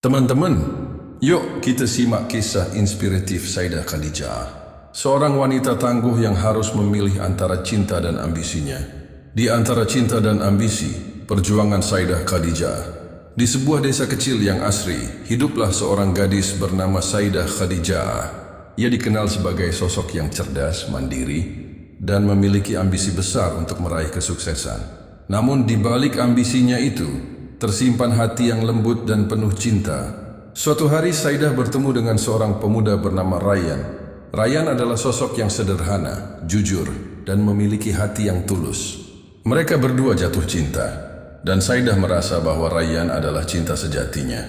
Teman-teman, yuk kita simak kisah inspiratif Sayyidah Khadijah. Seorang wanita tangguh yang harus memilih antara cinta dan ambisinya. Di antara cinta dan ambisi, perjuangan Sayyidah Khadijah. Di sebuah desa kecil yang asri, hiduplah seorang gadis bernama Sayyidah Khadijah. Ia dikenal sebagai sosok yang cerdas, mandiri, dan memiliki ambisi besar untuk meraih kesuksesan. Namun di balik ambisinya itu, tersimpan hati yang lembut dan penuh cinta. Suatu hari Sayyidah bertemu dengan seorang pemuda bernama Rayyan. Rayyan adalah sosok yang sederhana, jujur, dan memiliki hati yang tulus. Mereka berdua jatuh cinta, dan Sayyidah merasa bahwa Rayyan adalah cinta sejatinya.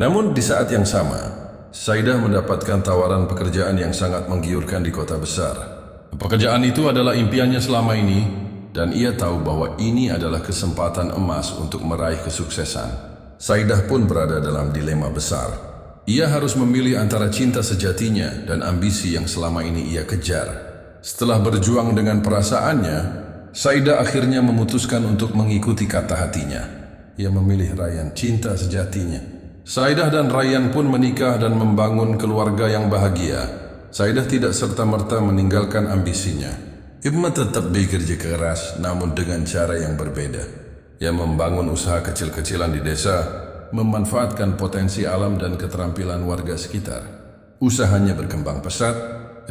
Namun di saat yang sama, Sayyidah mendapatkan tawaran pekerjaan yang sangat menggiurkan di kota besar. Pekerjaan itu adalah impiannya selama ini, dan ia tahu bahwa ini adalah kesempatan emas untuk meraih kesuksesan. Sayyidah pun berada dalam dilema besar. Ia harus memilih antara cinta sejatinya dan ambisi yang selama ini ia kejar. Setelah berjuang dengan perasaannya, Sayyidah akhirnya memutuskan untuk mengikuti kata hatinya. Ia memilih Rayyan, cinta sejatinya. Sayyidah dan Rayyan pun menikah dan membangun keluarga yang bahagia. Sayyidah tidak serta-merta meninggalkan ambisinya. Ibma tetap bekerja keras, namun dengan cara yang berbeda. Ia membangun usaha kecil-kecilan di desa, memanfaatkan potensi alam dan keterampilan warga sekitar. Usahanya berkembang pesat,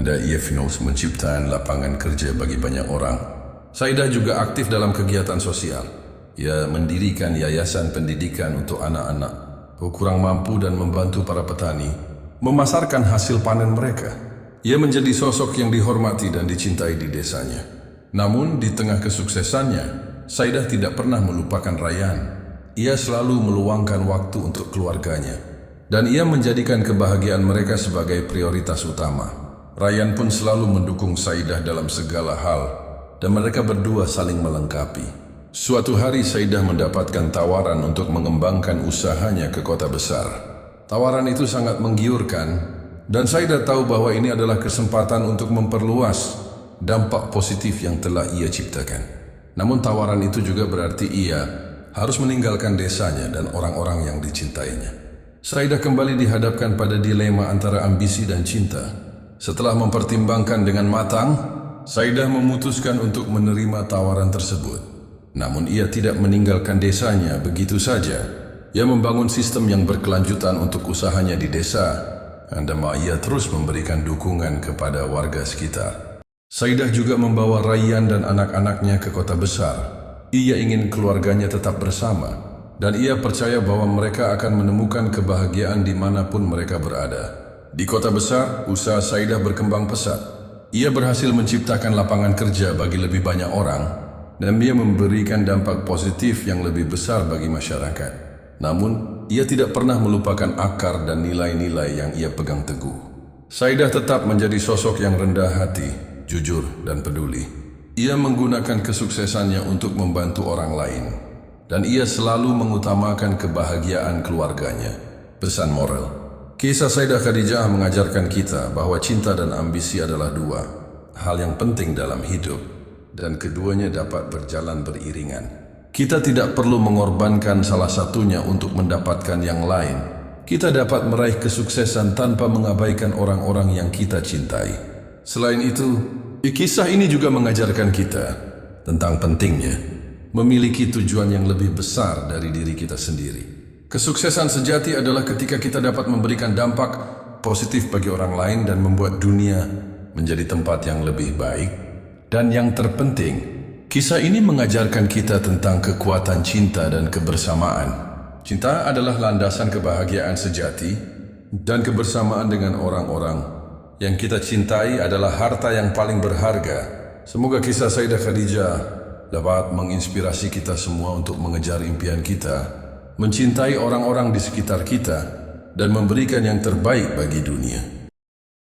dan ia finus menciptakan lapangan kerja bagi banyak orang. Sayyidah juga aktif dalam kegiatan sosial. Ia mendirikan yayasan pendidikan untuk anak-anak kurang mampu dan membantu para petani memasarkan hasil panen mereka. Ia menjadi sosok yang dihormati dan dicintai di desanya. Namun di tengah kesuksesannya, Sayyidah tidak pernah melupakan Rayyan. Ia selalu meluangkan waktu untuk keluarganya, dan ia menjadikan kebahagiaan mereka sebagai prioritas utama. Rayyan pun selalu mendukung Sayyidah dalam segala hal, dan mereka berdua saling melengkapi. Suatu hari Sayyidah mendapatkan tawaran untuk mengembangkan usahanya ke kota besar. Tawaran itu sangat menggiurkan, dan Sayyidah tahu bahwa ini adalah kesempatan untuk memperluas dampak positif yang telah ia ciptakan. Namun tawaran itu juga berarti ia harus meninggalkan desanya dan orang-orang yang dicintainya. Sayyidah kembali dihadapkan pada dilema antara ambisi dan cinta. Setelah mempertimbangkan dengan matang, Sayyidah memutuskan untuk menerima tawaran tersebut. Namun ia tidak meninggalkan desanya begitu saja. Ia membangun sistem yang berkelanjutan untuk usahanya di desa. Andama ia terus memberikan dukungan kepada warga sekitar. Sayyidah juga membawa Rayyan dan anak-anaknya ke kota besar. Ia ingin keluarganya tetap bersama, dan ia percaya bahwa mereka akan menemukan kebahagiaan dimanapun mereka berada. Di kota besar, usaha Sayyidah berkembang pesat. Ia berhasil menciptakan lapangan kerja bagi lebih banyak orang, dan ia memberikan dampak positif yang lebih besar bagi masyarakat. Namun, ia tidak pernah melupakan akar dan nilai-nilai yang ia pegang teguh. Sayyidah tetap menjadi sosok yang rendah hati, jujur, dan peduli. Ia menggunakan kesuksesannya untuk membantu orang lain, dan ia selalu mengutamakan kebahagiaan keluarganya. Pesan moral: kisah Sayyidah Khadijah mengajarkan kita bahwa cinta dan ambisi adalah dua hal yang penting dalam hidup, dan keduanya dapat berjalan beriringan. Kita tidak perlu mengorbankan salah satunya untuk mendapatkan yang lain. Kita dapat meraih kesuksesan tanpa mengabaikan orang-orang yang kita cintai. Selain itu, kisah ini juga mengajarkan kita tentang pentingnya memiliki tujuan yang lebih besar dari diri kita sendiri. Kesuksesan sejati adalah ketika kita dapat memberikan dampak positif bagi orang lain dan membuat dunia menjadi tempat yang lebih baik. Dan yang terpenting, kisah ini mengajarkan kita tentang kekuatan cinta dan kebersamaan. Cinta adalah landasan kebahagiaan sejati, dan kebersamaan dengan orang-orang yang kita cintai adalah harta yang paling berharga. Semoga kisah Sayyidah Khadijah dapat menginspirasi kita semua untuk mengejar impian kita, mencintai orang-orang di sekitar kita, dan memberikan yang terbaik bagi dunia.